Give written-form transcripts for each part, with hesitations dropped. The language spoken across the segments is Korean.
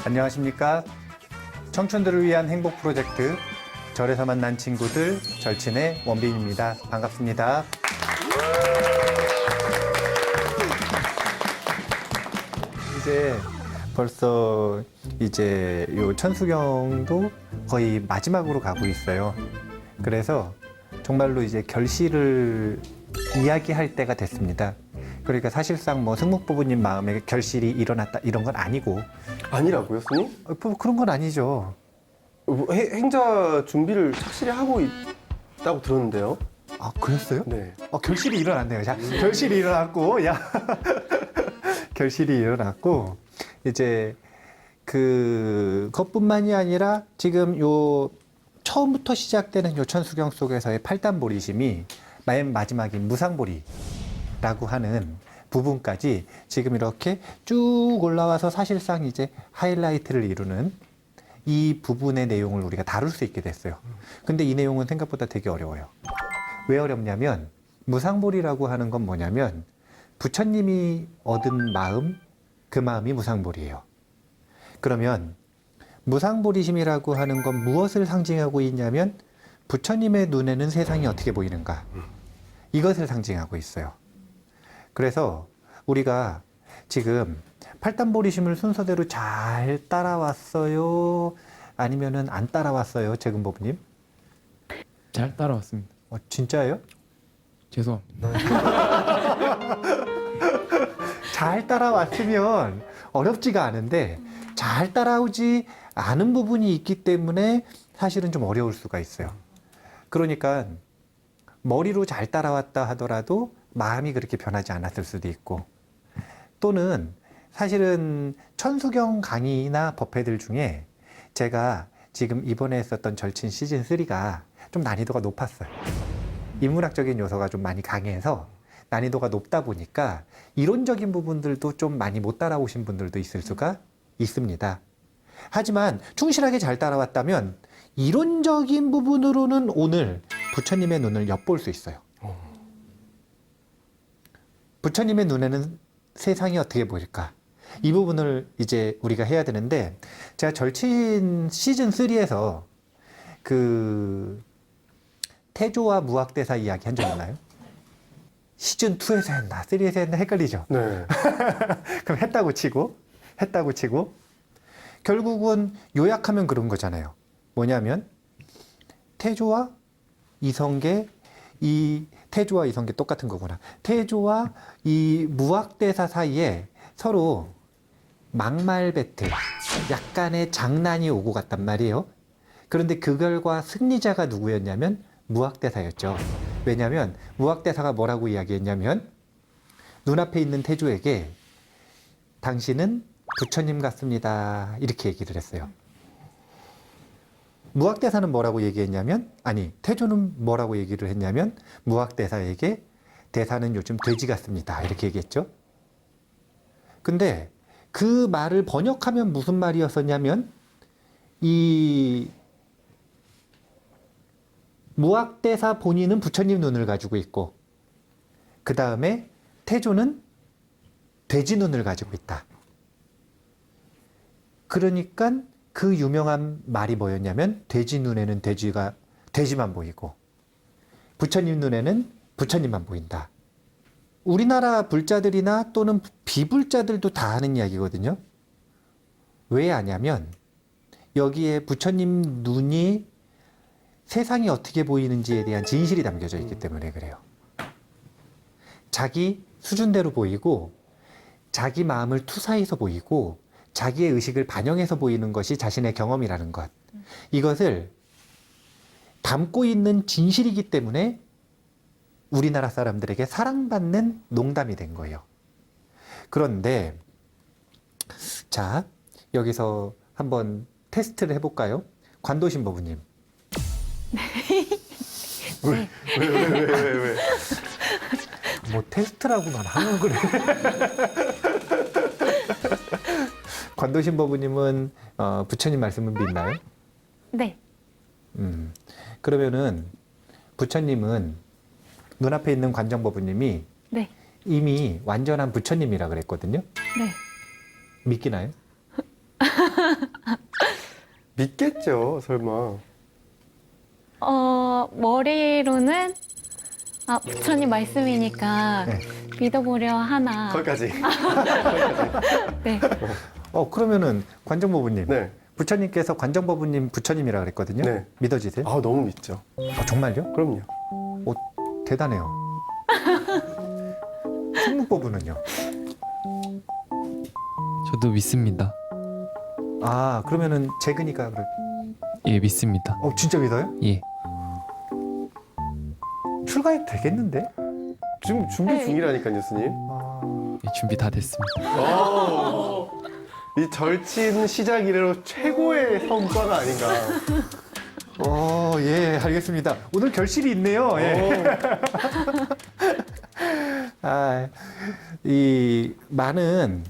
안녕하십니까. 청춘들을 위한 행복 프로젝트 절에서 만난 친구들 절친의 원빈입니다. 반갑습니다. 이제 벌써 요 천수경도 거의 마지막으로 가고 있어요. 그래서 정말로 이제 결실을 이야기할 때가 됐습니다. 그러니까 사실상 뭐 승묵부부님 마음에 결실이 일어났다 이런 건 아니고. 아니라고요, 스님? 뭐 그런 건 아니죠. 행자 준비를 착실히 하고 있다고 들었는데요. 아, 그랬어요? 네. 결실이 일어났네요. 자, 결실이 일어났고, 결실이 일어났고, 이제 그것뿐만이 아니라 지금 처음부터 시작되는 요 천수경 속에서의 팔단보리심이 맨 마지막인 무상보리라고 하는 부분까지 지금 이렇게 쭉 올라와서 사실상 이제 하이라이트를 이루는 이 부분의 내용을 우리가 다룰 수 있게 됐어요. 근데 이 내용은 생각보다 되게 어려워요. 왜 어렵냐면 무상보리라고 하는 건 뭐냐면 부처님이 얻은 마음, 그 마음이 무상보리예요. 그러면 무상보리심이라고 하는 건 무엇을 상징하고 있냐면 부처님의 눈에는 세상이 어떻게 보이는가, 이것을 상징하고 있어요. 그래서 우리가 지금 팔단보리심을 순서대로 잘 따라왔어요? 아니면은 안 따라왔어요? 재근법님? 잘 따라왔습니다. 진짜예요? 죄송합니다. 잘 따라왔으면 어렵지가 않은데 잘 따라오지 않은 부분이 있기 때문에 사실은 좀 어려울 수가 있어요. 그러니까 머리로 잘 따라왔다 하더라도 마음이 그렇게 변하지 않았을 수도 있고, 또는 사실은 천수경 강의나 법회들 중에 제가 지금 이번에 했었던 절친 시즌3가 좀 난이도가 높았어요. 인문학적인 요소가 좀 많이 강해서 난이도가 높다 보니까 이론적인 부분들도 좀 많이 못 따라오신 분들도 있을 수가 있습니다. 하지만 충실하게 잘 따라왔다면 이론적인 부분으로는 오늘 부처님의 눈을 엿볼 수 있어요. 부처님의 눈에는 세상이 어떻게 보일까? 이 부분을 이제 우리가 해야 되는데, 제가 절친 시즌3에서 태조와 무학대사 이야기 한 적 있나요? 시즌2에서 했나? 3에서 했나? 헷갈리죠? 네. 그럼 했다고 치고, 결국은 요약하면 그런 거잖아요. 뭐냐면, 태조와 이성계 똑같은 거구나. 태조와 이 무학대사 사이에 서로 막말 배틀, 약간의 장난이 오고 갔단 말이에요. 그런데 그 결과 승리자가 누구였냐면 무학대사였죠. 왜냐하면 무학대사가 뭐라고 이야기했냐면, 눈앞에 있는 태조에게 당신은 부처님 같습니다, 이렇게 얘기를 했어요. 무학대사는 뭐라고 얘기했냐면, 태조는 뭐라고 얘기를 했냐면, 무학대사에게 대사는 요즘 돼지 같습니다, 이렇게 얘기했죠. 근데 그 말을 번역하면 무슨 말이었었냐면, 이 무학대사 본인은 부처님 눈을 가지고 있고, 그 다음에 태조는 돼지 눈을 가지고 있다. 그러니까 그 유명한 말이 뭐였냐면, 돼지 눈에는 돼지만 보이고 부처님 눈에는 부처님만 보인다. 우리나라 불자들이나 또는 비불자들도 다 하는 이야기거든요. 왜 하냐면 여기에 부처님 눈이 세상이 어떻게 보이는지에 대한 진실이 담겨져 있기 때문에 그래요. 자기 수준대로 보이고, 자기 마음을 투사해서 보이고, 자기의 의식을 반영해서 보이는 것이 자신의 경험이라는 것. 이것을 담고 있는 진실이기 때문에 우리나라 사람들에게 사랑받는 농담이 된 거예요. 그런데 자, 여기서 한번 테스트를 해볼까요? 관도신 법우님. 왜? 뭐 테스트라고만 하면 그래. 관도신 법우님은 부처님 말씀은 믿나요? 네. 그러면은 부처님은 눈앞에 있는 관정법우님이 네. 이미 완전한 부처님이라 그랬거든요. 네. 믿기나요? 믿겠죠, 설마. 머리로는 부처님 말씀이니까 네. 믿어보려 하나. 거기까지. 네. 그러면은 관정법부님, 네. 부처님께서 관정법부님 부처님이라 그랬거든요. 네. 믿어지세요? 아, 너무 믿죠. 정말요? 그럼요. 대단해요. 충무법부는요? 저도 믿습니다. 그러면은 재근이가 예, 믿습니다. 진짜 믿어요? 예. 출가해도 되겠는데? 지금 준비 네. 중이라니까요, 스님. 예, 준비 다 됐습니다. 이 절친 시작 이래로 최고의 성과가 아닌가. 예, 알겠습니다. 오늘 결실이 있네요. 예. 이 많은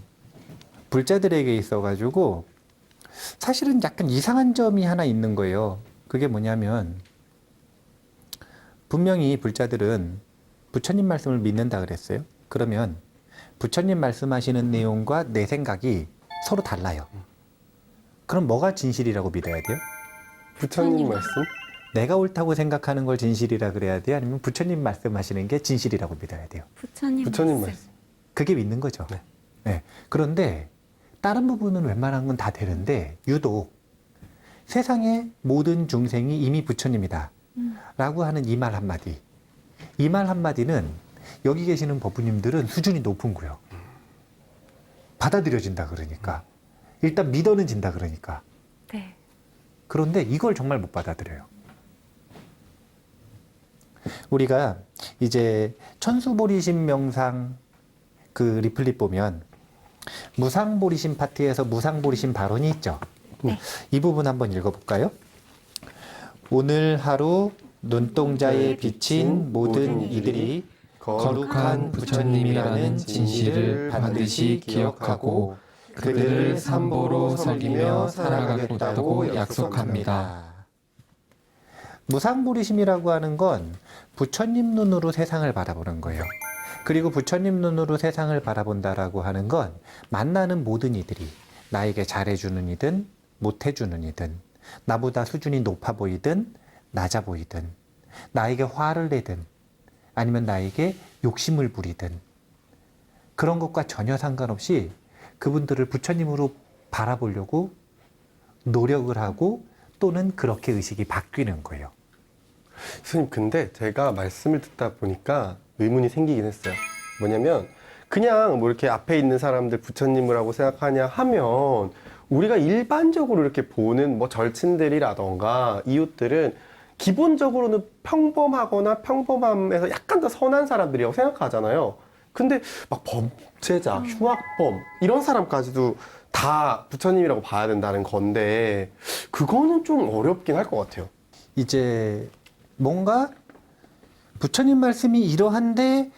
불자들에게 있어가지고 사실은 약간 이상한 점이 하나 있는 거예요. 그게 뭐냐면 분명히 불자들은 부처님 말씀을 믿는다 그랬어요. 그러면 부처님 말씀하시는 내용과 내 생각이 서로 달라요. 그럼 뭐가 진실이라고 믿어야 돼요? 부처님 말씀? 내가 옳다고 생각하는 걸 진실이라 그래야 돼요? 아니면 부처님 말씀하시는 게 진실이라고 믿어야 돼요? 부처님 말씀. 말씀. 그게 믿는 거죠. 네. 네. 그런데 다른 부분은 웬만한 건 다 되는데 유독 세상의 모든 중생이 이미 부처님이다 라고 하는 이 말 한마디, 이 말 한마디는 여기 계시는 법부님들은 수준이 높은 거예요. 받아들여진다 그러니까, 일단 믿어는 진다 그러니까. 네. 그런데 이걸 정말 못 받아들여요. 우리가 이제 천수보리심 명상 그 리플릿 보면 무상보리심 파트에서 무상보리심 발언이 있죠. 네. 이 부분 한번 읽어볼까요? 오늘 하루 눈동자에 비친 모든 이들이 거룩한 부처님이라는 진실을 반드시 기억하고 그들을 삼보로 섬기며 살아가겠다고 약속합니다. 무상보리심이라고 하는 건 부처님 눈으로 세상을 바라보는 거예요. 그리고 부처님 눈으로 세상을 바라본다라고 하는 건 만나는 모든 이들이 나에게 잘해주는 이든 못해주는 이든 나보다 수준이 높아 보이든 낮아 보이든 나에게 화를 내든 아니면 나에게 욕심을 부리든 그런 것과 전혀 상관없이 그분들을 부처님으로 바라보려고 노력을 하고 또는 그렇게 의식이 바뀌는 거예요. 스님, 근데 제가 말씀을 듣다 보니까 의문이 생기긴 했어요. 뭐냐면 그냥 뭐 이렇게 앞에 있는 사람들 부처님이라고 생각하냐 하면 우리가 일반적으로 이렇게 보는 뭐 절친들이라던가 이웃들은 기본적으로는 평범하거나 평범함에서 약간 더 선한 사람들이라고 생각하잖아요. 근데 막 범죄자, 흉악범 이런 사람까지도 다 부처님이라고 봐야 된다는 건데 그거는 좀 어렵긴 할 것 같아요. 이제 뭔가 부처님 말씀이 이러한데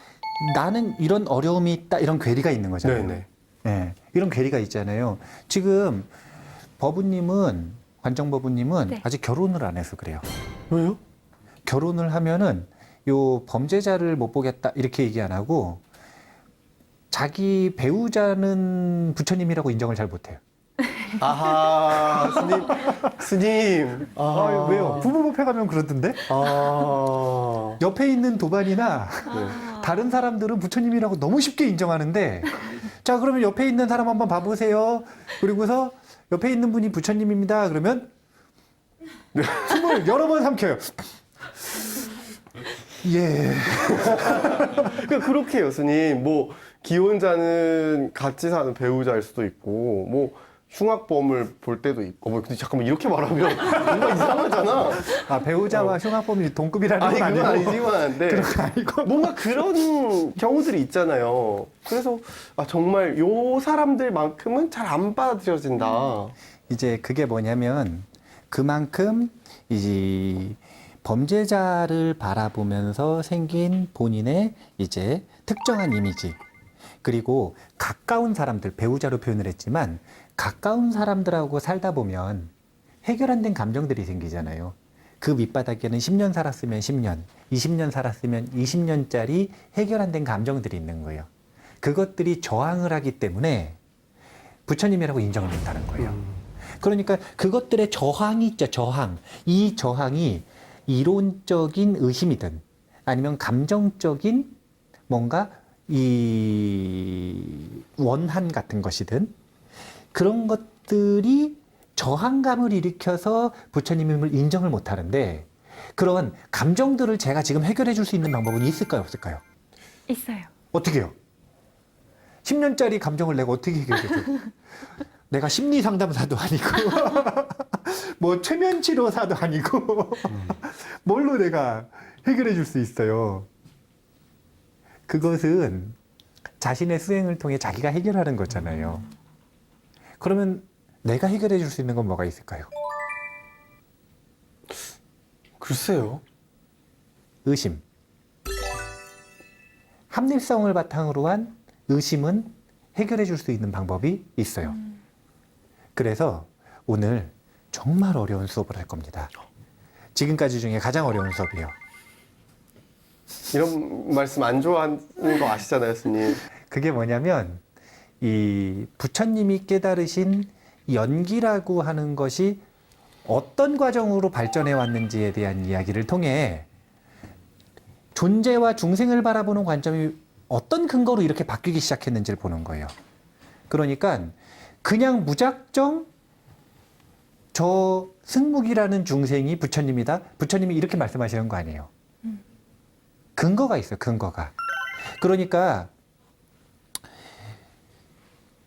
나는 이런 어려움이 있다 이런 괴리가 있는 거잖아요. 네네. 네, 이런 괴리가 있잖아요. 지금 법부님은 관정법부님은 네. 아직 결혼을 안 해서 그래요. 왜요? 결혼을 하면은 요 범죄자를 못 보겠다 이렇게 얘기 안 하고 자기 배우자는 부처님이라고 인정을 잘 못해요. 아하, 스님. 왜요? 부부법회 가면 그러던데? 옆에 있는 도반이나 다른 사람들은 부처님이라고 너무 쉽게 인정하는데 자 그러면 옆에 있는 사람 한번 봐보세요. 그리고서 옆에 있는 분이 부처님입니다. 그러면 숨을 여러 번 삼켜요. 예. 그러니까 그렇게 해요, 스님. 뭐 기혼자는 같이 사는 배우자일 수도 있고 뭐 흉악범을 볼 때도 있고 뭐 근데 잠깐만 이렇게 말하면 뭔가 이상하잖아. 배우자와 흉악범이 동급이라는 아니 건 그건 아니고. 아니지만 네. 뭔가 그런 경우들이 있잖아요. 그래서 정말 요 사람들만큼은 잘 안 받아들여진다. 이제 그게 뭐냐면 그만큼 이 범죄자를 바라보면서 생긴 본인의 이제 특정한 이미지 그리고 가까운 사람들 배우자로 표현을 했지만 가까운 사람들하고 살다 보면 해결 안 된 감정들이 생기잖아요. 그 밑바닥에는 10년 살았으면 10년, 20년 살았으면 20년짜리 해결 안 된 감정들이 있는 거예요. 그것들이 저항을 하기 때문에 부처님이라고 인정을 못하는 거예요. 그러니까 그것들의 저항이 있죠, 저항. 이 저항이 이론적인 의심이든 아니면 감정적인 뭔가 이 원한 같은 것이든 그런 것들이 저항감을 일으켜서 부처님을 인정을 못 하는데 그런 감정들을 제가 지금 해결해 줄 수 있는 방법은 있을까요, 없을까요? 있어요. 어떻게 해요? 10년짜리 감정을 내가 어떻게 해결해 줘? 내가 심리 상담사도 아니고 뭐 최면 치료사도 아니고 뭘로 내가 해결해 줄 수 있어요? 그것은 자신의 수행을 통해 자기가 해결하는 거잖아요. 그러면 내가 해결해 줄 수 있는 건 뭐가 있을까요? 글쎄요. 의심. 합리성을 바탕으로 한 의심은 해결해 줄 수 있는 방법이 있어요. 그래서 오늘 정말 어려운 수업을 할 겁니다. 지금까지 중에 가장 어려운 수업이에요. 이런 말씀 안 좋아하는 거 아시잖아요, 스님. 그게 뭐냐면 이 부처님이 깨달으신 연기라고 하는 것이 어떤 과정으로 발전해 왔는지에 대한 이야기를 통해 존재와 중생을 바라보는 관점이 어떤 근거로 이렇게 바뀌기 시작했는지를 보는 거예요. 그러니까 그냥 무작정 저 승묵이라는 중생이 부처님이다. 부처님이 이렇게 말씀하시는 거 아니에요. 근거가 있어요. 근거가. 그러니까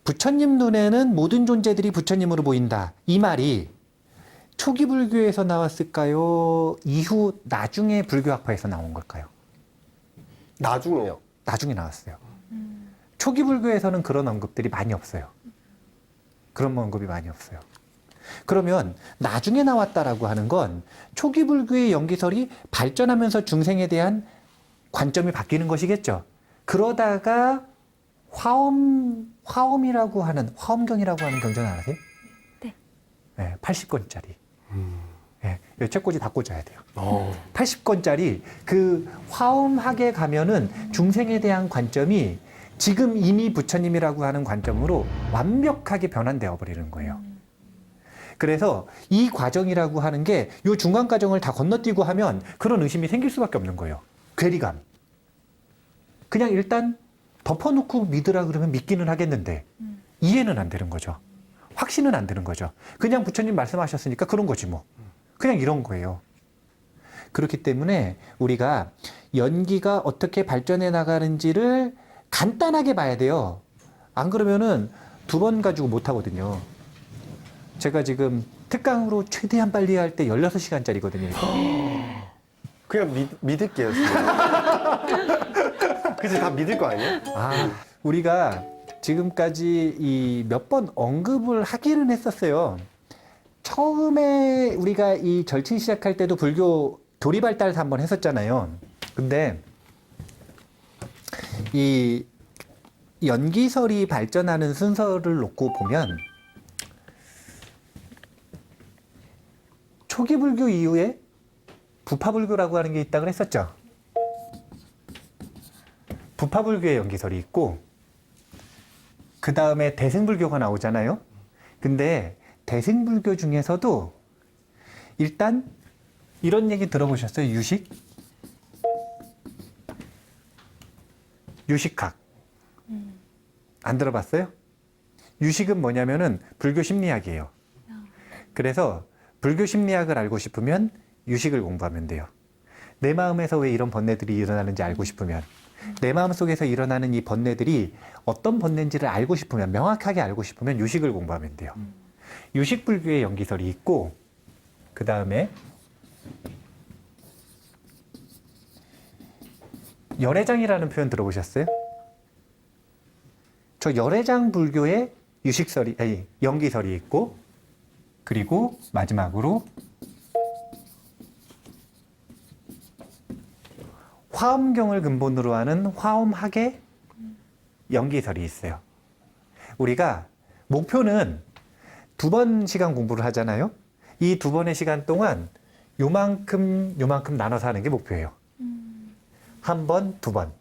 부처님 눈에는 모든 존재들이 부처님으로 보인다. 이 말이 초기 불교에서 나왔을까요? 이후 나중에 불교학파에서 나온 걸까요? 나중에요. 나중에 나왔어요. 초기 불교에서는 그런 언급들이 많이 없어요. 그런 언급이 많이 없어요. 그러면 나중에 나왔다라고 하는 건 초기 불교의 연기설이 발전하면서 중생에 대한 관점이 바뀌는 것이겠죠. 그러다가 화엄경이라고 하는 경전 아세요? 네. 네, 80권짜리. 네, 책꽂이 다 꽂아야 돼요. 80권짜리 그 화엄학에 가면은 중생에 대한 관점이 지금 이미 부처님이라고 하는 관점으로 완벽하게 변환되어 버리는 거예요. 그래서 이 과정이라고 하는 게 이 중간 과정을 다 건너뛰고 하면 그런 의심이 생길 수밖에 없는 거예요. 괴리감. 그냥 일단 덮어놓고 믿으라 그러면 믿기는 하겠는데 이해는 안 되는 거죠. 확신은 안 되는 거죠. 그냥 부처님 말씀하셨으니까 그런 거지 뭐. 그냥 이런 거예요. 그렇기 때문에 우리가 연기가 어떻게 발전해 나가는지를 간단하게 봐야 돼요. 안 그러면은 2번 가지고 못 하거든요. 제가 지금 특강으로 최대한 빨리 할 때 16시간짜리거든요. 그냥 믿을게요, 스님. 그치, 다 믿을 거 아니에요? 우리가 지금까지 이 몇 번 언급을 하기는 했었어요. 처음에 우리가 이 절친 시작할 때도 불교 도리발달사 한번 했었잖아요. 근데 이 연기설이 발전하는 순서를 놓고 보면 초기 불교 이후에 부파불교라고 하는 게 있다고 했었죠. 부파불교의 연기설이 있고 그 다음에 대승불교가 나오잖아요. 근데 대승불교 중에서도 일단 이런 얘기 들어보셨어요? 유식? 유식학. 안 들어봤어요? 유식은 뭐냐면은 불교 심리학이에요. 그래서 불교 심리학을 알고 싶으면 유식을 공부하면 돼요. 내 마음에서 왜 이런 번뇌들이 일어나는지 알고 싶으면, 내 마음 속에서 일어나는 이 번뇌들이 어떤 번뇌인지를 알고 싶으면, 명확하게 알고 싶으면 유식을 공부하면 돼요. 유식 불교의 연기설이 있고, 그 다음에 열애장이라는 표현 들어보셨어요? 저 열애장 불교의 유식설이, 아니, 연기설이 있고, 그리고 마지막으로 화엄경을 근본으로 하는 화엄학의 연기설이 있어요. 우리가 목표는 2번 시간 공부를 하잖아요. 이 2번의 시간 동안 요만큼 나눠서 하는 게 목표예요. 1번, 2번.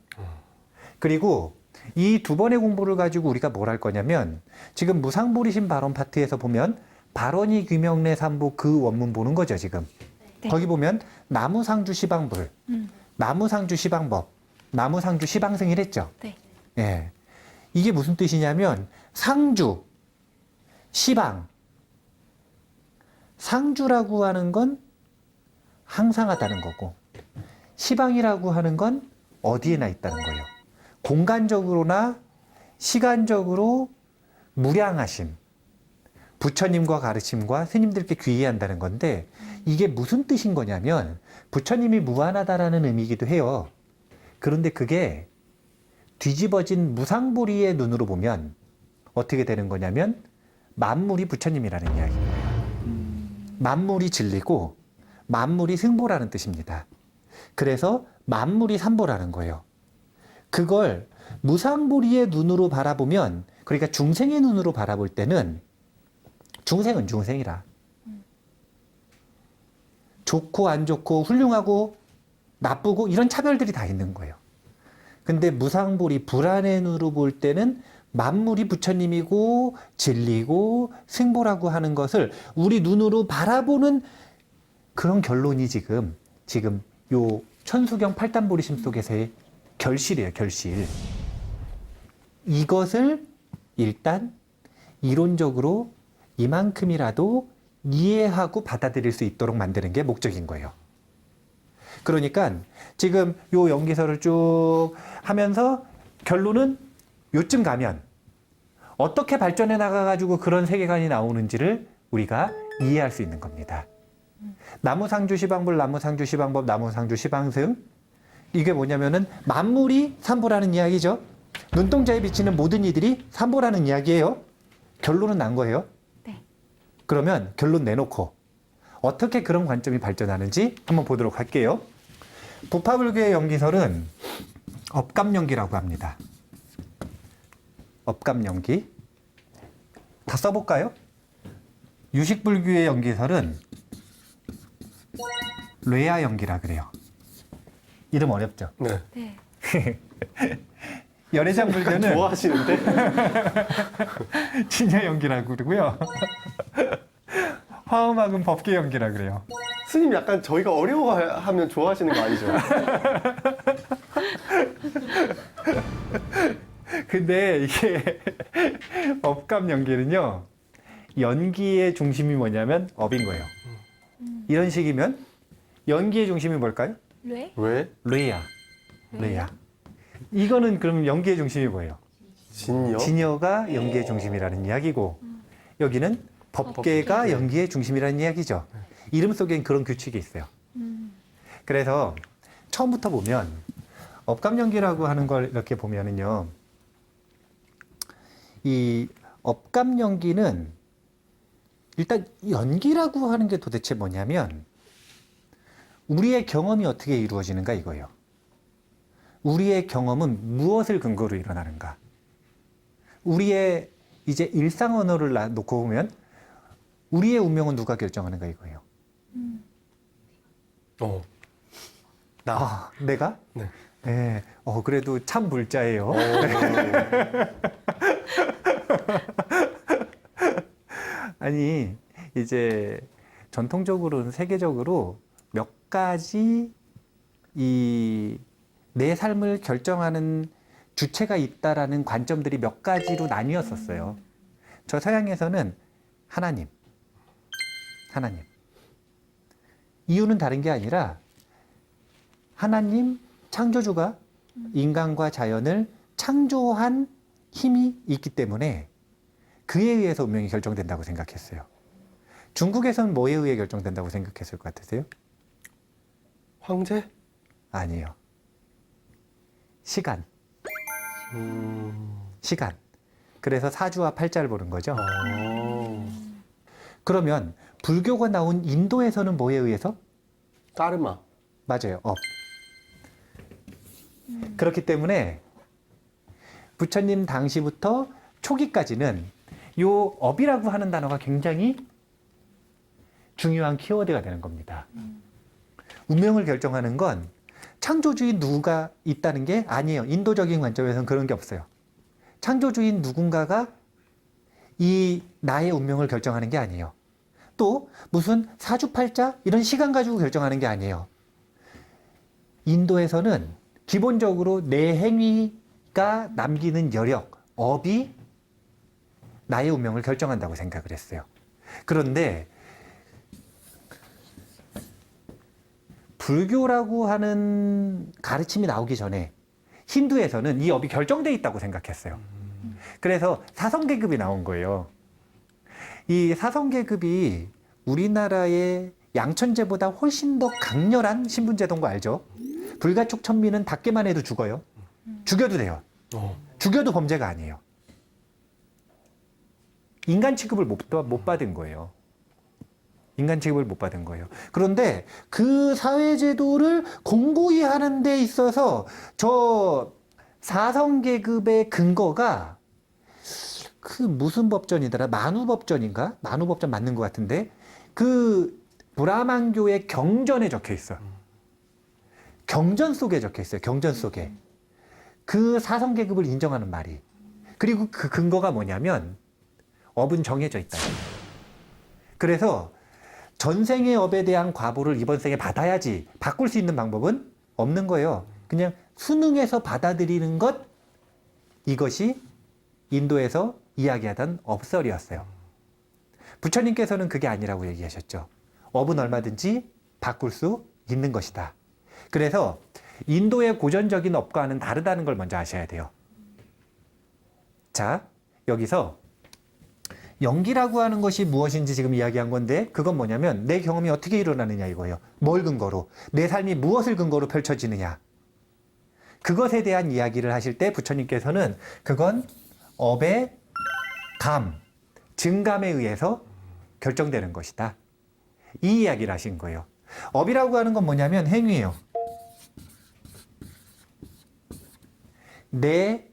그리고 이 2번의 공부를 가지고 우리가 뭘 할 거냐면 지금 무상보리심 발언 파트에서 보면 발원이 귀명내 삼보 그 원문 보는 거죠, 지금. 네. 거기 보면 나무상주 시방불, 나무상주 시방법, 나무상주 시방승이랬죠. 네. 예. 이게 무슨 뜻이냐면 상주, 시방. 상주라고 하는 건 항상하다는 거고 시방이라고 하는 건 어디에나 있다는 거예요. 공간적으로나 시간적으로 무량하심, 부처님과 가르침과 스님들께 귀의한다는 건데 이게 무슨 뜻인 거냐면 부처님이 무한하다라는 의미이기도 해요. 그런데 그게 뒤집어진 무상보리의 눈으로 보면 어떻게 되는 거냐면 만물이 부처님이라는 이야기예요. 만물이 진리고 만물이 승보라는 뜻입니다. 그래서 만물이 삼보라는 거예요. 그걸 무상보리의 눈으로 바라보면 그러니까 중생의 눈으로 바라볼 때는 중생은 중생이라 좋고 안 좋고 훌륭하고 나쁘고 이런 차별들이 다 있는 거예요. 근데 무상보리 불안의 눈으로 볼 때는 만물이 부처님이고 진리고 승보라고 하는 것을 우리 눈으로 바라보는 그런 결론이 지금 요 천수경 팔단보리심 속에서의 결실이에요, 결실. 이것을 일단 이론적으로 이만큼이라도 이해하고 받아들일 수 있도록 만드는 게 목적인 거예요. 그러니까 지금 요 연기서를 쭉 하면서 결론은 요쯤 가면 어떻게 발전해 나가가지고 그런 세계관이 나오는지를 우리가 이해할 수 있는 겁니다. 나무상주 시방불, 나무상주 시방법, 나무상주 시방승. 이게 뭐냐면은 만물이 삼보라는 이야기죠. 눈동자에 비치는 모든 이들이 삼보라는 이야기예요. 결론은 난 거예요. 네. 그러면 결론 내놓고 어떻게 그런 관점이 발전하는지 한번 보도록 할게요. 부파불교의 연기설은 업감연기라고 합니다. 업감연기. 다 써볼까요? 유식불교의 연기설은 뇌야연기라 그래요. 이름 어렵죠? 네. 네. 열애장 불교는 좋아하시는데? 진여연기라고 그러고요. 화음학은 법계연기라 그래요. 스님 약간 저희가 어려워하면 좋아하시는 거 아니죠? 근데 이게 업감연기는요. 연기의 중심이 뭐냐면 업인 거예요. 이런 식이면 연기의 중심이 뭘까요? 뇌? 왜? 뇌야. 뇌야. 이거는 그럼 연기의 중심이 뭐예요? 진여? 진여가 연기의 중심이라는 이야기고 여기는 법계가 연기의 중심이라는 이야기죠. 이름 속엔 그런 규칙이 있어요. 그래서 처음부터 보면 업감연기라고 하는 걸 이렇게 보면은요. 이 업감연기는 일단 연기라고 하는 게 도대체 뭐냐면 우리의 경험이 어떻게 이루어지는가 이거예요. 우리의 경험은 무엇을 근거로 일어나는가? 우리의 이제 일상 언어를 놓고 보면 우리의 운명은 누가 결정하는가 이거예요. 나. 내가? 네. 네. 그래도 참 불자예요. 아니, 이제 전통적으로는 세계적으로 몇 가지 내 삶을 결정하는 주체가 있다라는 관점들이 몇 가지로 나뉘었었어요. 저 서양에서는 하나님. 이유는 다른 게 아니라 하나님 창조주가 인간과 자연을 창조한 힘이 있기 때문에 그에 의해서 운명이 결정된다고 생각했어요. 중국에서는 뭐에 의해 결정된다고 생각했을 것 같으세요? 황제? 아니에요. 시간. 시간. 그래서 사주와 팔자를 보는 거죠. 그러면 불교가 나온 인도에서는 뭐에 의해서? 까르마. 맞아요. 업. 그렇기 때문에 부처님 당시부터 초기까지는 요 업이라고 하는 단어가 굉장히 중요한 키워드가 되는 겁니다. 운명을 결정하는 건 창조주인 누가 있다는 게 아니에요. 인도적인 관점에서는 그런 게 없어요. 창조주인 누군가가 이 나의 운명을 결정하는 게 아니에요. 또 무슨 사주팔자 이런 시간 가지고 결정하는 게 아니에요. 인도에서는 기본적으로 내 행위가 남기는 여력, 업이 나의 운명을 결정한다고 생각을 했어요. 그런데 불교라고 하는 가르침이 나오기 전에 힌두에서는 이 업이 결정되어 있다고 생각했어요. 그래서 사성계급이 나온 거예요. 이 사성계급이 우리나라의 양천제보다 훨씬 더 강렬한 신분제도인 거 알죠? 불가촉 천민은 닿기만 해도 죽어요. 죽여도 돼요. 죽여도 범죄가 아니에요. 인간 취급을 못 받은 거예요. 인간 취급을 못 받은 거예요. 그런데 그 사회제도를 공고히 하는 데 있어서 저 사성계급의 근거가 그 무슨 법전이더라? 만우법전인가? 만우법전 맞는 것 같은데 그 브라만교의 경전에 적혀 있어요. 경전 속에 적혀 있어요. 경전 속에. 그 사성계급을 인정하는 말이. 그리고 그 근거가 뭐냐면 업은 정해져 있다. 그래서 전생의 업에 대한 과보를 이번 생에 받아야지 바꿀 수 있는 방법은 없는 거예요. 그냥 수능에서 받아들이는 것, 이것이 인도에서 이야기하던 업설이었어요. 부처님께서는 그게 아니라고 얘기하셨죠. 업은 얼마든지 바꿀 수 있는 것이다. 그래서 인도의 고전적인 업과는 다르다는 걸 먼저 아셔야 돼요. 자, 여기서 연기라고 하는 것이 무엇인지 지금 이야기한 건데 그건 뭐냐면 내 경험이 어떻게 일어나느냐 이거예요. 뭘 근거로? 내 삶이 무엇을 근거로 펼쳐지느냐. 그것에 대한 이야기를 하실 때 부처님께서는 그건 업의 감, 증감에 의해서 결정되는 것이다. 이 이야기를 하신 거예요. 업이라고 하는 건 뭐냐면 행위예요. 내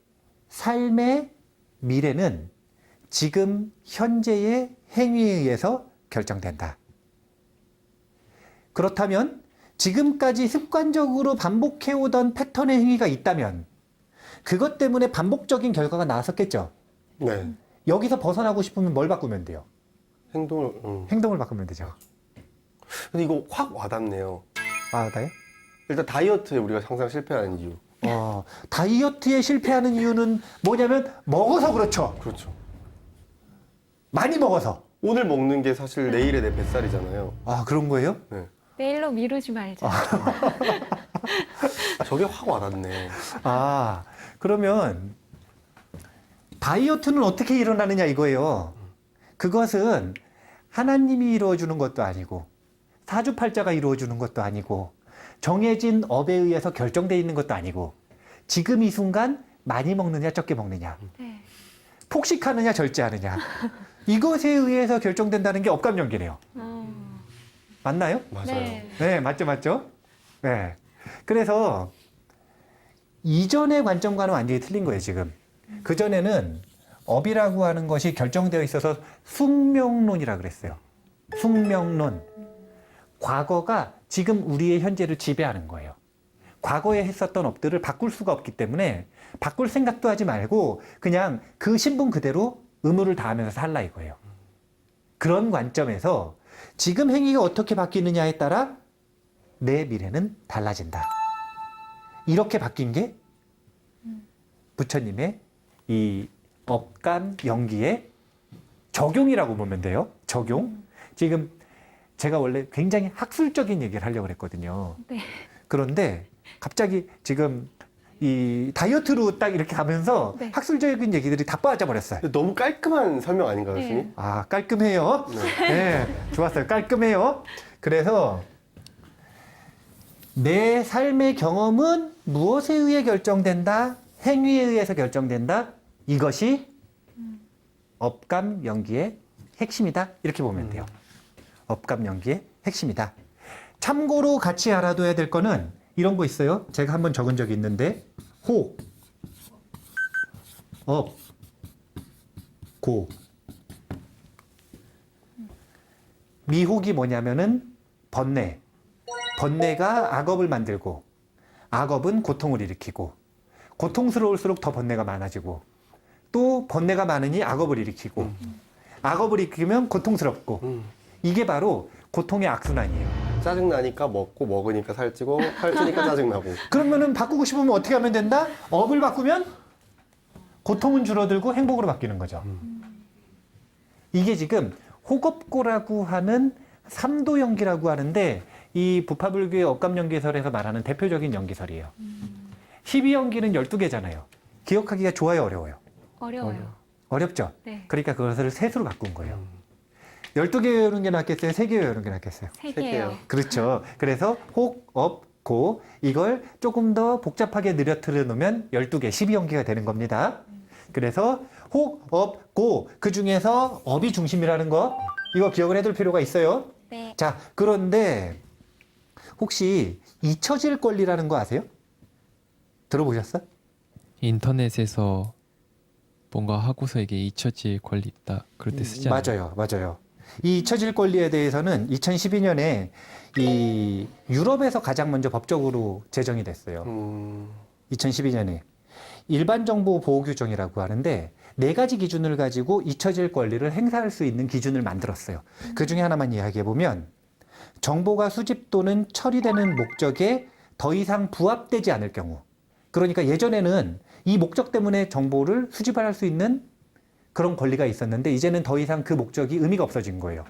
삶의 미래는 지금 현재의 행위에 의해서 결정된다. 그렇다면 지금까지 습관적으로 반복해오던 패턴의 행위가 있다면 그것 때문에 반복적인 결과가 나왔었겠죠. 네. 여기서 벗어나고 싶으면 뭘 바꾸면 돼요? 행동을. 행동을 바꾸면 되죠. 근데 이거 확 와닿네요. 맞아요? 일단 다이어트에 우리가 항상 실패하는 이유. 다이어트에 실패하는 이유는 뭐냐면 먹어서 그렇죠. 그렇죠. 많이 먹어서. 오늘 먹는 게 사실 내일의 내 뱃살이잖아요. 아, 그런 거예요? 네. 내일로 미루지 말자. 저게 확 와닿네. 아, 그러면 다이어트는 어떻게 일어나느냐 이거예요. 그것은 하나님이 이루어주는 것도 아니고 사주팔자가 이루어주는 것도 아니고 정해진 업에 의해서 결정되어 있는 것도 아니고 지금 이 순간 많이 먹느냐 적게 먹느냐 네. 폭식하느냐 절제하느냐 이것에 의해서 결정된다는 게 업감연기래요. 맞나요? 맞아요. 네. 네, 맞죠. 네. 그래서 이전의 관점과는 완전히 틀린 거예요, 지금. 그전에는 업이라고 하는 것이 결정되어 있어서 숙명론이라 그랬어요. 숙명론. 과거가 지금 우리의 현재를 지배하는 거예요. 과거에 했었던 업들을 바꿀 수가 없기 때문에 바꿀 생각도 하지 말고 그냥 그 신분 그대로 의무를 다하면서 살라 이거예요. 그런 관점에서 지금 행위가 어떻게 바뀌느냐에 따라 내 미래는 달라진다. 이렇게 바뀐 게 부처님의 이 업감 연기의 적용이라고 보면 돼요. 적용. 지금 제가 원래 굉장히 학술적인 얘기를 하려고 그랬거든요. 네. 그런데 갑자기 지금 이 다이어트로 딱 이렇게 가면서 네. 학술적인 얘기들이 다 빠져버렸어요. 근데 너무 깔끔한 설명 아닌가요, 네. 교수님? 아, 깔끔해요. 네. 네, 좋았어요. 깔끔해요. 그래서 내 삶의 경험은 무엇에 의해 결정된다? 행위에 의해서 결정된다? 이것이 업감 연기의 핵심이다. 이렇게 보면 돼요. 업감 연기의 핵심이다. 참고로 같이 알아둬야 될 거는 이런 거 있어요. 제가 한번 적은 적이 있는데 호, 업, 고. 미혹이 뭐냐면은 번뇌. 번뇌가 악업을 만들고 악업은 고통을 일으키고 고통스러울수록 더 번뇌가 많아지고 또 번뇌가 많으니 악업을 일으키고 악업을 일으키면 고통스럽고 이게 바로 고통의 악순환이에요. 짜증나니까 먹고 먹으니까 살찌고 살찌니까 짜증나고. 그러면은 바꾸고 싶으면 어떻게 하면 된다? 업을 바꾸면 고통은 줄어들고 행복으로 바뀌는 거죠. 이게 지금 호겁고라고 하는 삼도 연기라고 하는데 이 부파불교의 억감연기설에서 말하는 대표적인 연기설이에요. 12연기는 12개잖아요. 기억하기가 좋아요, 어려워요? 어려워요. 어렵죠? 네. 그러니까 그것을 셋으로 바꾼 거예요. 12개 외우는 게 낫겠어요? 3개 외우는 게 낫겠어요? 세 세 개요. 개요. 그렇죠. 그래서 혹, 업, 고 이걸 조금 더 복잡하게 늘어뜨려 놓으면 12개, 12연기가 되는 겁니다. 그래서 혹, 업, 고 그 중에서 업이 중심이라는 거 이거 기억을 해둘 필요가 있어요. 네. 자, 그런데 혹시 잊혀질 권리라는 거 아세요? 들어보셨어? 인터넷에서 뭔가 하고서 이게 잊혀질 권리 있다. 그럴 때 쓰지 않나요? 맞아요. 이 잊혀질 권리에 대해서는 2012년에 이 유럽에서 가장 먼저 법적으로 제정이 됐어요. 2012년에 일반 정보 보호 규정이라고 하는데 4가지 기준을 가지고 잊혀질 권리를 행사할 수 있는 기준을 만들었어요. 그 중에 하나만 이야기해 보면 정보가 수집 또는 처리되는 목적에 더 이상 부합되지 않을 경우. 그러니까 예전에는 이 목적 때문에 정보를 수집할 수 있는 그런 권리가 있었는데 이제는 더 이상 그 목적이 의미가 없어진 거예요.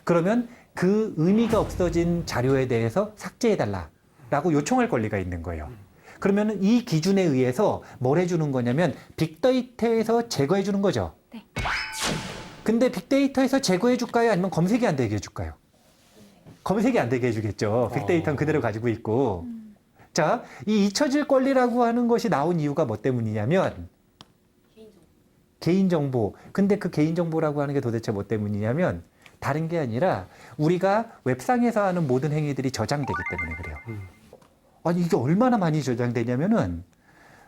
그러면 그 의미가 없어진 자료에 대해서 삭제해달라라고 요청할 권리가 있는 거예요. 그러면 이 기준에 의해서 뭘 해주는 거냐면 빅데이터에서 제거해 주는 거죠. 네. 근데 빅데이터에서 제거해 줄까요? 아니면 검색이 안 되게 해줄까요? 검색이 안 되게 해주겠죠. 빅데이터는 그대로 가지고 있고. 자, 이 잊혀질 권리라고 하는 것이 나온 이유가 뭐 때문이냐면 개인정보. 근데 그 개인정보라고 하는 게 도대체 뭐 때문이냐면 다른 게 아니라 우리가 웹상에서 하는 모든 행위들이 저장되기 때문에 그래요. 아니, 이게 얼마나 많이 저장되냐면은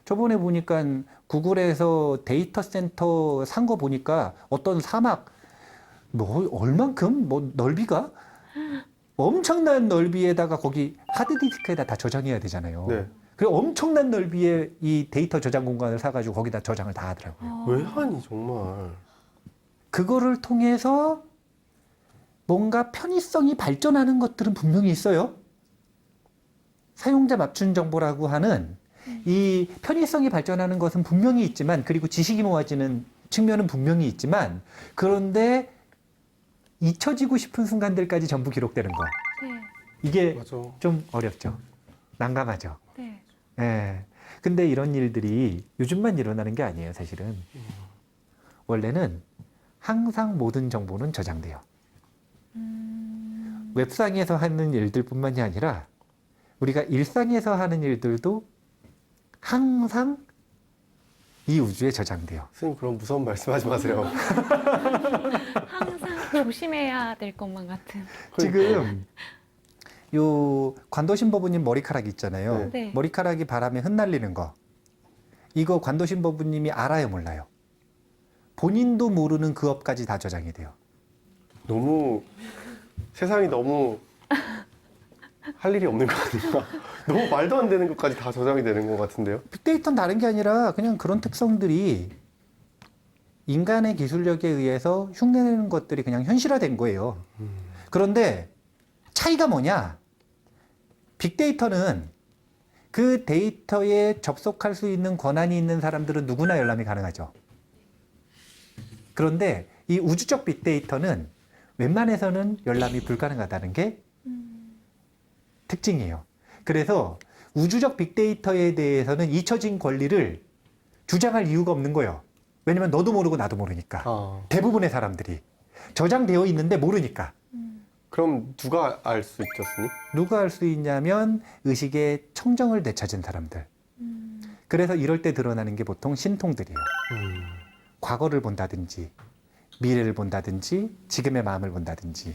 저번에 보니까 구글에서 데이터 센터 산 거 보니까 어떤 사막 뭐 얼만큼 뭐 넓이가 엄청난 넓이에다가 거기 하드디스크에다 다 저장해야 되잖아요. 네. 그리고 엄청난 넓이의 이 데이터 저장 공간을 사가지고 거기다 저장을 다 하더라고요. 왜 하니 정말. 그거를 통해서 뭔가 편의성이 발전하는 것들은 분명히 있어요. 사용자 맞춤 정보라고 하는 이 편의성이 발전하는 것은 분명히 있지만 그리고 지식이 모아지는 측면은 분명히 있지만 그런데 잊혀지고 싶은 순간들까지 전부 기록되는 거. 네. 이게 맞아. 좀 어렵죠. 난감하죠. 네. 예. 근데 이런 일들이 요즘만 일어나는 게 아니에요, 사실은. 원래는 항상 모든 정보는 저장돼요. 웹상에서 하는 일들뿐만이 아니라 우리가 일상에서 하는 일들도 항상 이 우주에 저장돼요. 선생님 그런 무서운 말씀하지 마세요. 항상 조심해야 될 것만 같은. 지금 요 관도신법부님 머리카락 있잖아요. 네. 네. 머리카락이 바람에 흩날리는 거. 이거 관도신법부님이 알아요, 몰라요? 본인도 모르는 그 업까지 다 저장이 돼요. 너무 세상이 너무 할 일이 없는 거 아닌가? 너무 말도 안 되는 것까지 다 저장이 되는 것 같은데요? 빅데이터는 다른 게 아니라 그냥 그런 특성들이 인간의 기술력에 의해서 흉내내는 것들이 그냥 현실화된 거예요. 그런데 차이가 뭐냐? 빅데이터는 그 데이터에 접속할 수 있는 권한이 있는 사람들은 누구나 열람이 가능하죠. 그런데 이 우주적 빅데이터는 웬만해서는 열람이 불가능하다는 게 특징이에요. 그래서 우주적 빅데이터에 대해서는 잊혀진 권리를 주장할 이유가 없는 거예요. 왜냐면 너도 모르고 나도 모르니까. 대부분의 사람들이 저장되어 있는데 모르니까. 그럼 누가 알 수 있죠, 스님? 누가 알 수 있냐면 의식의 청정을 되찾은 사람들. 그래서 이럴 때 드러나는 게 보통 신통들이에요. 과거를 본다든지 미래를 본다든지 지금의 마음을 본다든지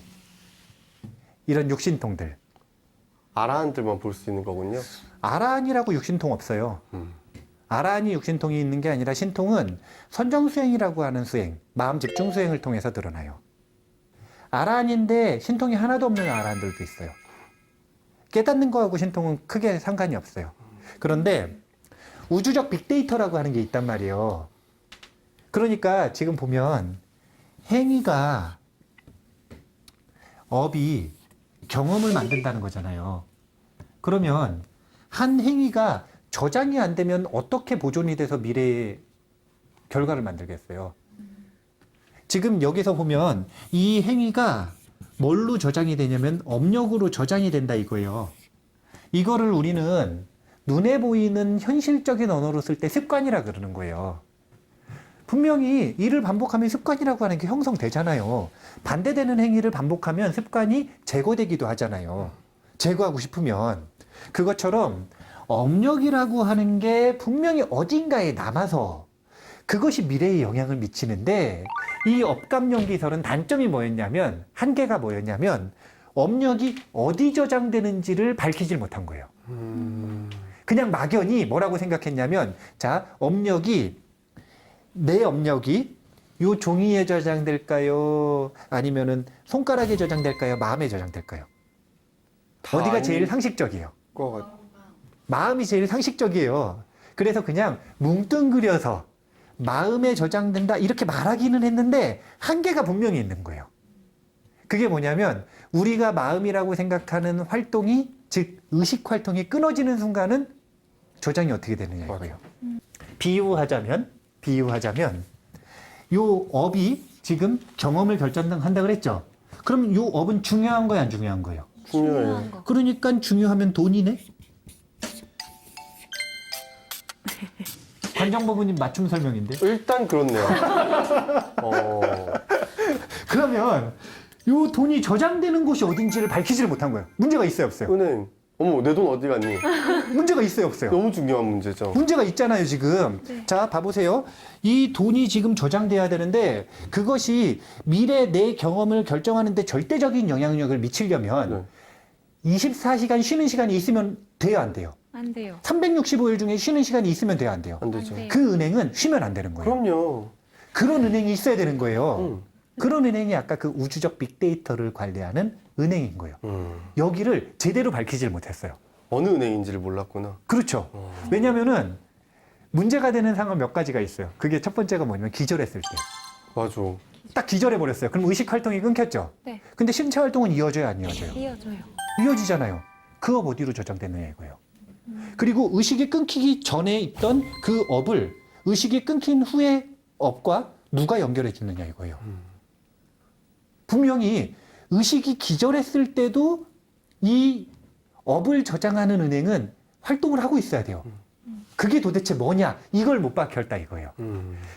이런 육신통들. 아라한들만 볼 수 있는 거군요. 아라한이라고 육신통 없어요. 아라한이 육신통이 있는 게 아니라 신통은 선정수행이라고 하는 수행, 마음 집중 수행을 통해서 드러나요. 아라한인데 신통이 하나도 없는 아라한들도 있어요. 깨닫는 거하고 신통은 크게 상관이 없어요. 그런데 우주적 빅데이터라고 하는 게 있단 말이에요. 그러니까 지금 보면 행위가 업이 경험을 만든다는 거잖아요. 그러면 한 행위가 저장이 안 되면 어떻게 보존이 돼서 미래의 결과를 만들겠어요? 지금 여기서 보면 이 행위가 뭘로 저장이 되냐면 업력으로 저장이 된다 이거예요. 이거를 우리는 눈에 보이는 현실적인 언어로 쓸 때 습관이라 그러는 거예요. 분명히 일을 반복하면 습관이라고 하는 게 형성되잖아요. 반대되는 행위를 반복하면 습관이 제거되기도 하잖아요. 제거하고 싶으면. 그것처럼 업력이라고 하는 게 분명히 어딘가에 남아서 그것이 미래에 영향을 미치는데 이 업감연기설은 단점이 뭐였냐면 한계가 뭐였냐면 업력이 어디 저장되는지를 밝히질 못한 거예요. 그냥 막연히 뭐라고 생각했냐면 자, 내 업력이 요 종이에 저장될까요? 아니면은 손가락에 저장될까요? 마음에 저장될까요? 어디가 제일 상식적이에요? 마음이 제일 상식적이에요. 그래서 그냥 뭉뚱그려서 마음에 저장된다 이렇게 말하기는 했는데 한계가 분명히 있는 거예요. 그게 뭐냐면 우리가 마음이라고 생각하는 활동이 즉 의식 활동이 끊어지는 순간은 저장이 어떻게 되느냐 이거예요. 비유하자면 요 업이 지금 경험을 결정한다 그랬죠. 그럼 요 업은 중요한 거야 안 중요한 거예요? 중요해요. 거. 그러니까 중요하면 돈이네. 관정법원님 맞춤 설명인데. 일단 그렇네요. 그러면 요 돈이 저장되는 곳이 어딘지를 밝히지를 못한 거예요. 문제가 있어요, 없어요? 은행. 어머, 내 돈 어디 갔니? 문제가 있어요, 없어요? 너무 중요한 문제죠. 문제가 있잖아요, 지금. 네. 자, 봐보세요. 이 돈이 지금 저장돼야 되는데 그것이 미래 내 경험을 결정하는데 절대적인 영향력을 미치려면 24시간 쉬는 시간이 있으면 돼요, 안 돼요? 안 돼요. 365일 중에 쉬는 시간이 있으면 돼요, 안 돼요? 안 되죠. 안 돼요. 그 은행은 쉬면 안 되는 거예요. 그럼요. 그런 은행이 있어야 되는 거예요. 음. 그런 은행이 아까 그 우주적 빅데이터를 관리하는 은행인 거예요. 여기를 제대로 밝히질 못했어요. 어느 은행인지를 몰랐구나. 그렇죠. 왜냐면은 문제가 되는 상황 몇 가지가 있어요. 그게 첫 번째가 뭐냐면 기절했을 때. 맞아. 딱 기절해버렸어요. 그럼 의식 활동이 끊겼죠. 네. 근데 신체 활동은 이어져요, 안 이어져요? 이어져요. 이어지잖아요. 그 업 어디로 저장되느냐 이거예요. 그리고 의식이 끊기기 전에 있던 그 업을 의식이 끊긴 후의 업과 누가 연결해 주느냐 이거예요. 분명히 의식이 기절했을 때도 이 업을 저장하는 은행은 활동을 하고 있어야 돼요. 그게 도대체 뭐냐? 이걸 못 밝혔다 이거예요.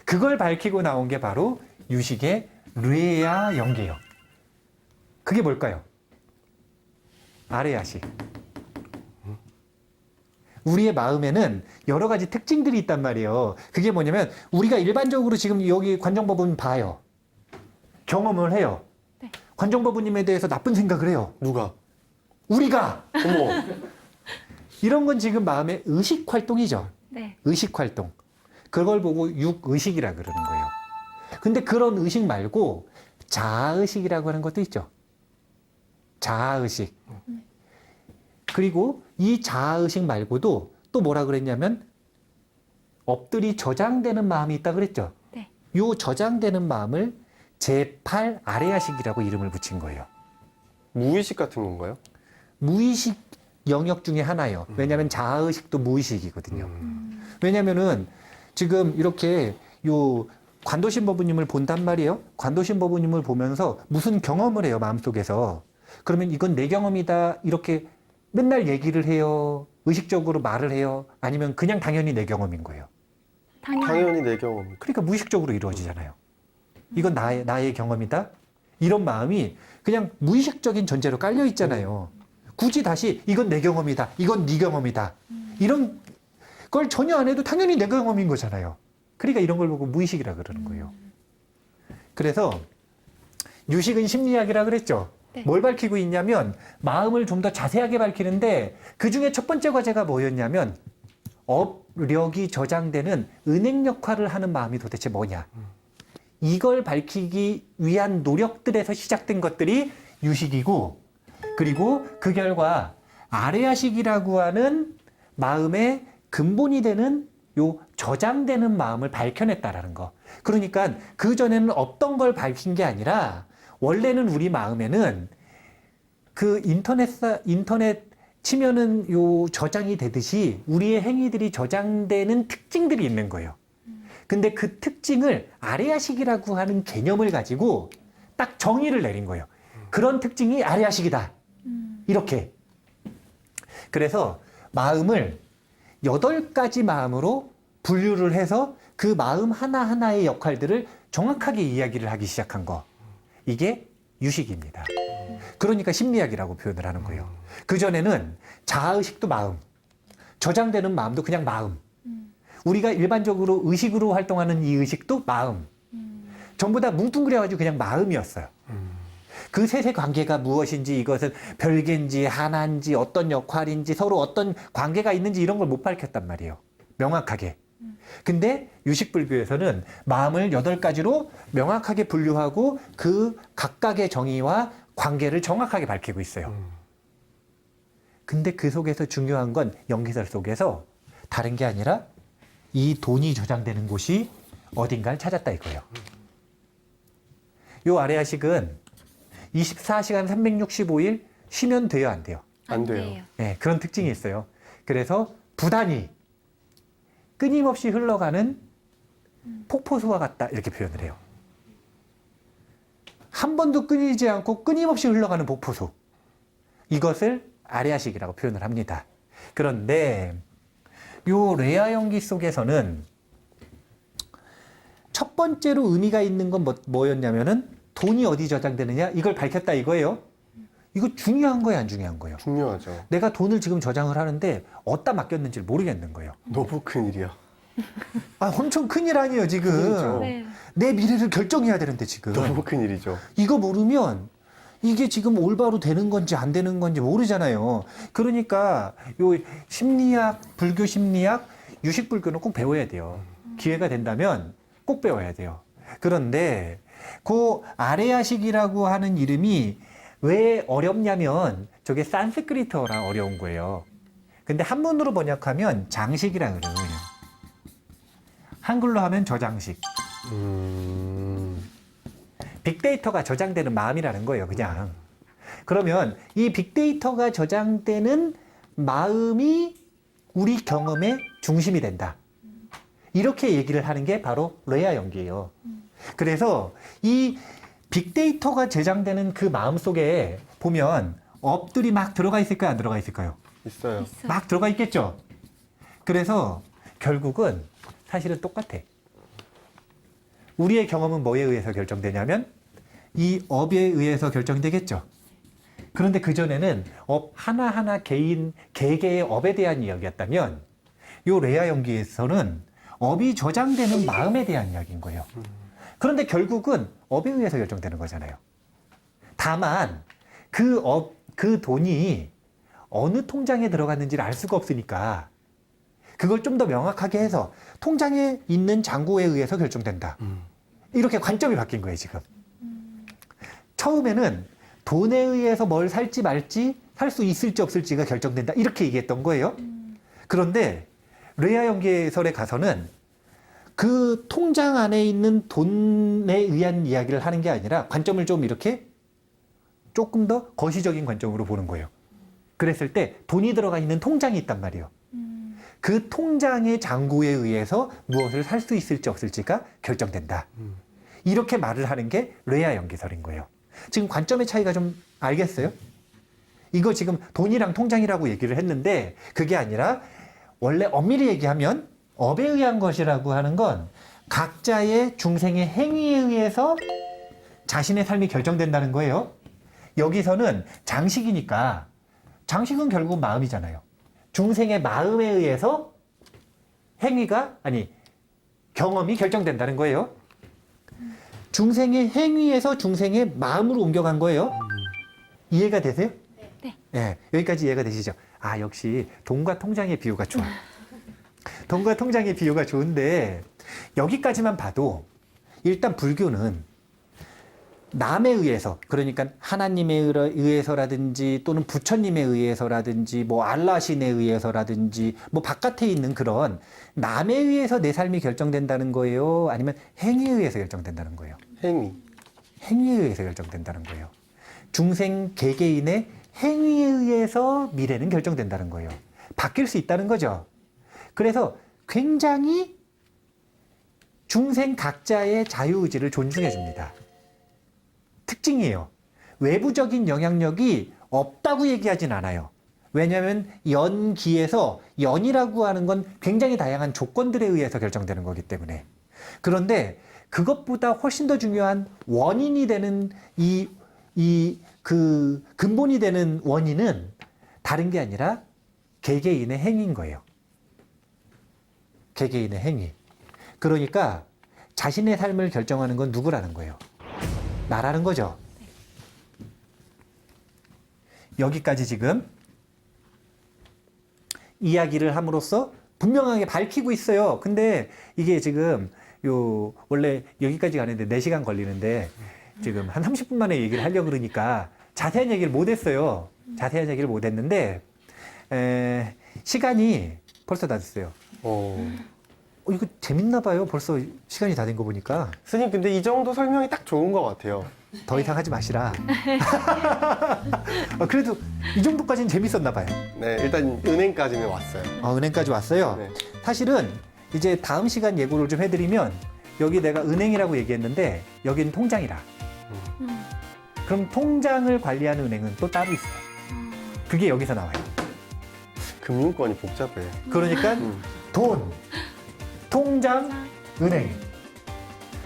그걸 밝히고 나온 게 바로 유식의 뇌야 연계요. 그게 뭘까요? 아레아식. 우리의 마음에는 여러 가지 특징들이 있단 말이에요. 그게 뭐냐면 우리가 일반적으로 지금 여기 관정법은 봐요. 경험을 해요. 네. 관정법부님에 대해서 나쁜 생각을 해요. 누가? 우리가 어머. 이런 건 지금 마음의 의식 활동이죠. 네. 의식 활동. 그걸 보고 육의식이라 그러는 거예요. 근데 그런 의식 말고 자아의식이라고 하는 것도 있죠. 자아의식. 그리고 이 자아의식 말고도 또 뭐라 그랬냐면 업들이 저장되는 마음이 있다 그랬죠. 네. 요 저장되는 마음을 제8 아레아식이라고 이름을 붙인 거예요. 무의식 같은 건가요? 무의식 영역 중에 하나예요. 왜냐하면 자아의식도 무의식이거든요. 왜냐면은 지금 이렇게 요 관도신 법부님을 본단 말이에요. 관도신 법부님을 보면서 무슨 경험을 해요, 마음속에서. 그러면 이건 내 경험이다. 이렇게 맨날 얘기를 해요. 의식적으로 말을 해요. 아니면 그냥 당연히 내 경험인 거예요. 당연히 내 경험. 그러니까 무의식적으로 이루어지잖아요. 이건 나의 경험이다. 이런 마음이 그냥 무의식적인 전제로 깔려 있잖아요. 굳이 다시 이건 내 경험이다. 이건 네 경험이다. 이런 걸 전혀 안 해도 당연히 내 경험인 거잖아요. 그러니까 이런 걸 보고 무의식이라 그러는 거예요. 그래서 유식은 심리학이라 그랬죠. 네. 뭘 밝히고 있냐면 마음을 좀 더 자세하게 밝히는데 그중에 첫 번째 과제가 뭐였냐면 업력이 저장되는 은행 역할을 하는 마음이 도대체 뭐냐. 이걸 밝히기 위한 노력들에서 시작된 것들이 유식이고 그리고 그 결과 아레아식이라고 하는 마음의 근본이 되는 요 저장되는 마음을 밝혀냈다라는 거. 그러니까 그전에는 없던 걸 밝힌 게 아니라 원래는 우리 마음에는 그 인터넷 치면은 요 저장이 되듯이 우리의 행위들이 저장되는 특징들이 있는 거예요. 근데 그 특징을 아레아식이라고 하는 개념을 가지고 딱 정의를 내린 거예요. 그런 특징이 아레아식이다. 이렇게. 그래서 마음을 8가지 마음으로 분류를 해서 그 마음 하나하나의 역할들을 정확하게 이야기를 하기 시작한 거. 이게 유식입니다. 그러니까 심리학이라고 표현을 하는 거예요. 그전에는 자아의식도 마음, 저장되는 마음도 그냥 마음. 우리가 일반적으로 의식으로 활동하는 이 의식도 마음. 전부 다 뭉뚱그려가지고 그냥 마음이었어요. 그 셋의 관계가 무엇인지, 이것은 별개인지 하나인지 어떤 역할인지 서로 어떤 관계가 있는지 이런 걸 못 밝혔단 말이에요. 명확하게. 근데 유식불교에서는 마음을 8가지로 명확하게 분류하고 그 각각의 정의와 관계를 정확하게 밝히고 있어요. 근데 그 속에서 중요한 건 연기설 속에서 다른 게 아니라 이 돈이 저장되는 곳이 어딘가를 찾았다 이거예요. 요 아레아식은 24시간 365일 쉬면 돼요, 안 돼요? 안 돼요. 네, 그런 특징이 있어요. 그래서 부단히 끊임없이 흘러가는 폭포수와 같다 이렇게 표현을 해요. 한 번도 끊이지 않고 끊임없이 흘러가는 폭포수. 이것을 아레아식이라고 표현을 합니다. 그런데 요 레아 연기 속에서는 첫 번째로 의미가 있는 건 뭐였냐면은 돈이 어디 저장되느냐 이걸 밝혔다 이거예요. 이거 중요한 거예요, 안 중요한 거예요? 중요하죠. 내가 돈을 지금 저장을 하는데 어디다 맡겼는지를 모르겠는 거예요. 너무 큰일이야. 아, 엄청 큰일 아니에요, 지금. 큰일이죠. 네. 내 미래를 결정해야 되는데 지금. 너무 큰일이죠. 이거 모르면 이게 지금 올바로 되는 건지 안 되는 건지 모르잖아요. 그러니까 요 심리학, 불교 심리학, 유식불교는 꼭 배워야 돼요. 기회가 된다면 꼭 배워야 돼요. 그런데 그 아레아식이라고 하는 이름이 왜 어렵냐면 저게 산스크리트어라 어려운 거예요. 근데 한문으로 번역하면 장식이라 그래요. 그냥. 한글로 하면 저장식. 빅데이터가 저장되는 마음이라는 거예요, 그냥. 그러면 이 빅데이터가 저장되는 마음이 우리 경험의 중심이 된다. 이렇게 얘기를 하는 게 바로 레아 연기예요. 그래서 이 빅데이터가 저장되는 그 마음 속에 보면 업들이 막 들어가 있을까요, 안 들어가 있을까요? 있어요. 있어요. 막 들어가 있겠죠. 그래서 결국은 사실은 똑같아. 우리의 경험은 뭐에 의해서 결정되냐면 이 업에 의해서 결정되겠죠. 그런데 그전에는 업 하나하나 개개의 업에 대한 이야기였다면 요 레아 연기에서는 업이 저장되는 마음에 대한 이야기인 거예요. 그런데 결국은 업에 의해서 결정되는 거잖아요. 다만 그 돈이 어느 통장에 들어갔는지를 알 수가 없으니까 그걸 좀 더 명확하게 해서 통장에 있는 잔고에 의해서 결정된다. 이렇게 관점이 바뀐 거예요, 지금. 처음에는 돈에 의해서 뭘 살지 말지, 살 수 있을지 없을지가 결정된다. 이렇게 얘기했던 거예요. 그런데 레아 연계설에 가서는 그 통장 안에 있는 돈에 의한 이야기를 하는 게 아니라 관점을 좀 이렇게 조금 더 거시적인 관점으로 보는 거예요. 그랬을 때 돈이 들어가 있는 통장이 있단 말이에요. 그 통장의 잔고에 의해서 무엇을 살 수 있을지 없을지가 결정된다. 이렇게 말을 하는 게 레아 연기설인 거예요. 지금 관점의 차이가 좀 알겠어요? 이거 지금 돈이랑 통장이라고 얘기를 했는데 그게 아니라 원래 엄밀히 얘기하면 업에 의한 것이라고 하는 건 각자의 중생의 행위에 의해서 자신의 삶이 결정된다는 거예요. 여기서는 장식이니까 장식은 결국 마음이잖아요. 중생의 마음에 의해서 경험이 결정된다는 거예요. 중생의 행위에서 중생의 마음으로 옮겨간 거예요. 이해가 되세요? 네. 네, 여기까지 이해가 되시죠? 아, 역시 돈과 통장의 비유가 좋아. 돈과 통장의 비유가 좋은데 여기까지만 봐도 일단 불교는 남에 의해서, 그러니까 하나님에 의해서라든지 또는 부처님에 의해서라든지 뭐 알라신에 의해서라든지 뭐 바깥에 있는 그런 남에 의해서 내 삶이 결정된다는 거예요? 아니면 행위에 의해서 결정된다는 거예요? 행위. 행위에 의해서 결정된다는 거예요. 중생 개개인의 행위에 의해서 미래는 결정된다는 거예요. 바뀔 수 있다는 거죠. 그래서 굉장히 중생 각자의 자유의지를 존중해 줍니다. 특징이에요. 외부적인 영향력이 없다고 얘기하진 않아요. 왜냐하면 연기에서 연이라고 하는 건 굉장히 다양한 조건들에 의해서 결정되는 거기 때문에. 그런데 그것보다 훨씬 더 중요한 원인이 되는 그 근본이 되는 원인은 다른 게 아니라 개개인의 행위인 거예요. 개개인의 행위. 그러니까 자신의 삶을 결정하는 건 누구라는 거예요? 나라는 거죠. 여기까지 지금 이야기를 함으로써 분명하게 밝히고 있어요. 근데 이게 지금 원래 여기까지 가는데 4시간 걸리는데 지금 한 30분 만에 얘기를 하려고 그러니까 자세한 얘기를 못 했어요. 자세한 얘기를 못 했는데 시간이 벌써 다 됐어요. 이거 재밌나 봐요. 벌써 시간이 다 된 거 보니까. 스님 근데 이 정도 설명이 딱 좋은 것 같아요. 더 이상 하지 마시라. 그래도 이 정도까지는 재밌었나 봐요. 네, 일단 은행까지는 왔어요. 은행까지 왔어요. 네. 사실은 이제 다음 시간 예고를 좀 해드리면 여기 내가 은행이라고 얘기했는데 여기는 통장이라. 그럼 통장을 관리하는 은행은 또 따로 있어요. 그게 여기서 나와요. 금융권이 복잡해. 그러니까 돈, 통장, 은행.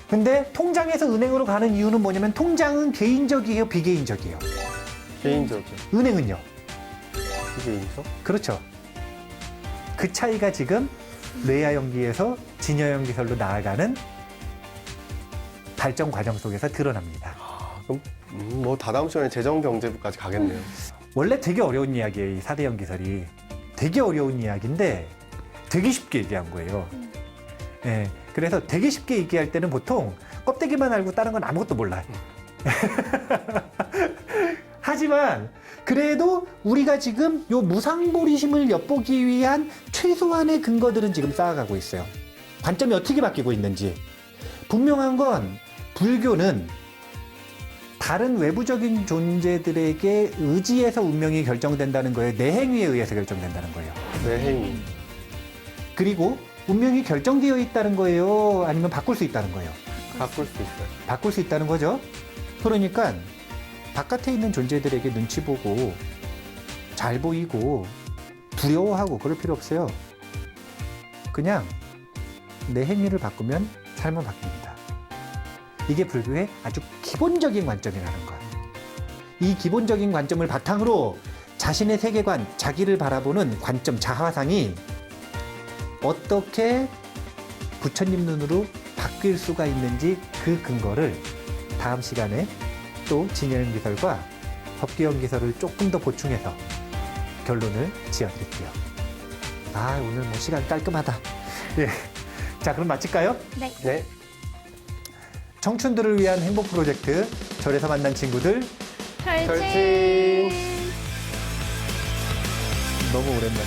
근데 통장에서 은행으로 가는 이유는 뭐냐면 통장은 개인적이에요, 비개인적이에요. 개인적이요. 은행은요. 비개인적? 그렇죠. 그 차이가 지금 뇌하연기에서 진여연기설로 나아가는 발전 과정 속에서 드러납니다. 그럼 뭐 다다음 시간에 재정경제부까지 가겠네요. 원래 되게 어려운 이야기예요, 이 4대 연기설이. 되게 어려운 이야기인데 되게 쉽게 얘기한 거예요. 예, 그래서 되게 쉽게 얘기할 때는 보통 껍데기만 알고 다른 건 아무것도 몰라요. 하지만 그래도 우리가 지금 요 무상보리심을 엿보기 위한 최소한의 근거들은 지금 쌓아가고 있어요. 관점이 어떻게 바뀌고 있는지. 분명한 건 불교는 다른 외부적인 존재들에게 의지해서 운명이 결정된다는 거예요. 내 행위에 의해서 결정된다는 거예요. 내 행위. 그리고 운명이 결정되어 있다는 거예요? 아니면 바꿀 수 있다는 거예요? 바꿀 수 있어요. 바꿀 수 있다는 거죠. 그러니까 바깥에 있는 존재들에게 눈치 보고 잘 보이고 두려워하고 그럴 필요 없어요. 그냥 내 행위를 바꾸면 삶은 바뀝니다. 이게 불교의 아주 기본적인 관점이라는 것. 이 기본적인 관점을 바탕으로 자신의 세계관, 자기를 바라보는 관점, 자화상이 어떻게 부처님 눈으로 바뀔 수가 있는지 그 근거를 다음 시간에 또 진여연기설과 법기연기설을 조금 더 보충해서 결론을 지어드릴게요. 오늘 뭐 시간 깔끔하다. 예. 자, 그럼 마칠까요? 네. 네. 청춘들을 위한 행복 프로젝트 절에서 만난 친구들 절친. 너무 오랜만에